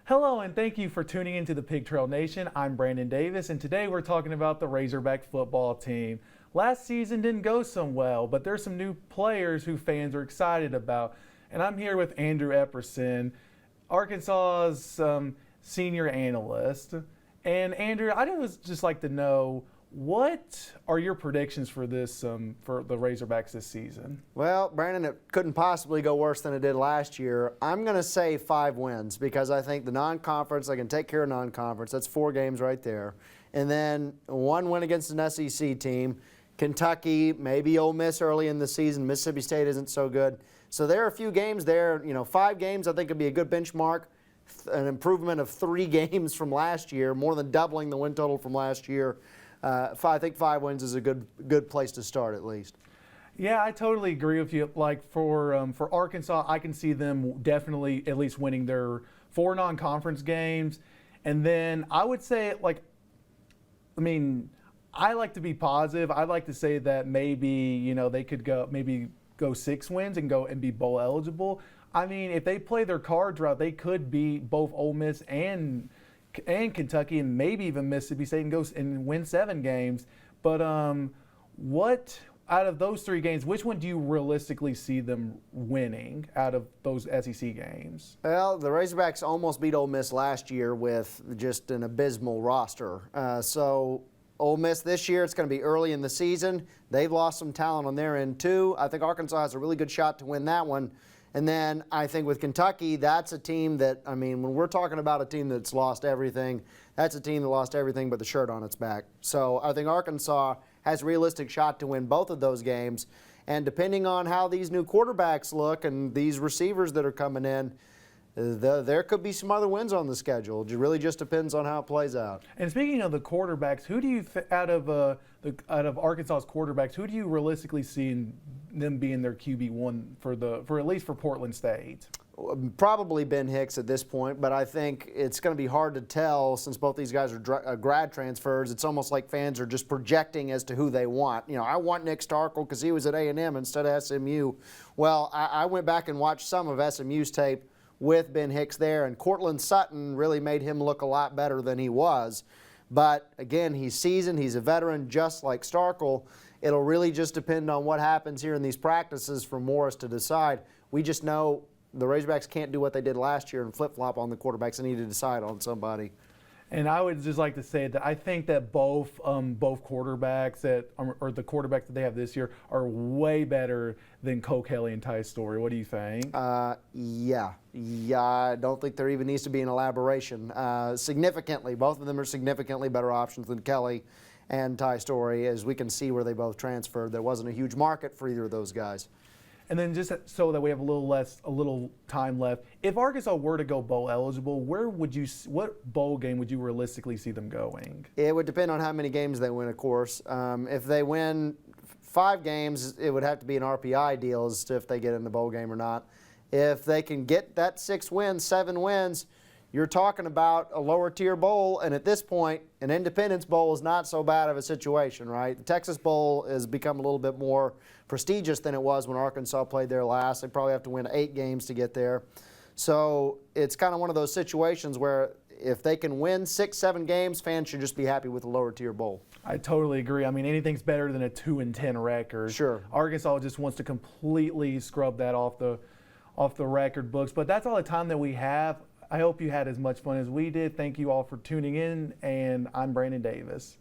Hello, and thank you for tuning into the Pig Trail Nation. I'm Brandon Davis, and today we're talking about the Razorback football team. Last season didn't go so well, but there's some new players who fans are excited about. And I'm here with Andrew Epperson, Arkansas's senior analyst. And Andrew, I'd just like to know, what are your predictions for this for the Razorbacks this season? Well, Brandon, it couldn't possibly go worse than it did last year. I'm going to say 5 wins because I think the non-conference, they can take care of non-conference. That's 4 games right there. And then 1 win against an SEC team. Kentucky, maybe Ole Miss early in the season. Mississippi State isn't so good. So there are a few games there. 5 games I think would be a good benchmark. An improvement of 3 games from last year, more than doubling the win total from last year. I think 5 wins is a good place to start at least. Yeah, I totally agree with you. Like for Arkansas, I can see them definitely at least winning their 4 non-conference games, and then I would say I like to be positive. I'd like to say that maybe they could go 6 wins and be bowl eligible. I mean, if they play their cards right, they could beat both Ole Miss and Kentucky and maybe even Mississippi State and win 7 games. But what out of those 3 games, which one do you realistically see them winning out of those SEC games? Well, the Razorbacks almost beat Ole Miss last year with just an abysmal roster. So Ole Miss this year, it's going to be early in the season. They've lost some talent on their end too. I think Arkansas has a really good shot to win that one. And then I think with Kentucky, that's a team that, when we're talking about a team that's lost everything, that's a team that lost everything but the shirt on its back. So I think Arkansas has a realistic shot to win both of those games. And depending on how these new quarterbacks look and these receivers that are coming in, there could be some other wins on the schedule. It really just depends on how it plays out. And speaking of the quarterbacks, who do you out of Arkansas's quarterbacks, who do you realistically see them being their QB1 for at least for Portland State? Probably Ben Hicks at this point, but I think it's going to be hard to tell since both these guys are grad transfers. It's almost like fans are just projecting as to who they want. I want Nick Starkel because he was at A&M instead of SMU. Well, I went back and watched some of SMU's tape with Ben Hicks there, and Cortland Sutton really made him look a lot better than he was. But again, he's seasoned, he's a veteran just like Starkel. It'll really just depend on what happens here in these practices for Morris to decide. We just know the Razorbacks can't do what they did last year and flip-flop on the quarterbacks. They need to decide on somebody. And I would just like to say that I think that both quarterbacks or the quarterbacks that they have this year are way better than Cole Kelly and Ty Story. What do you think? Yeah. I don't think there even needs to be an elaboration. Significantly, both of them are significantly better options than Kelly and Ty Story, as we can see where they both transferred. There wasn't a huge market for either of those guys. And then just so that we have a little time left, if Arkansas were to go bowl eligible, what bowl game would you realistically see them going? It would depend on how many games they win, of course. If they win 5 games, it would have to be an RPI deal as to if they get in the bowl game or not. If they can get that 6 wins, 7 wins, you're talking about a lower tier bowl, and at this point, an Independence Bowl is not so bad of a situation, right? The Texas Bowl has become a little bit more prestigious than it was when Arkansas played there last. They probably have to win 8 games to get there. So it's kind of one of those situations where if they can win 6, 7 games, fans should just be happy with the lower tier bowl. I totally agree. Anything's better than a 2-10 record. Sure. Arkansas just wants to completely scrub that off the record books. But that's all the time that we have. I hope you had as much fun as we did. Thank you all for tuning in, and I'm Brandon Davis.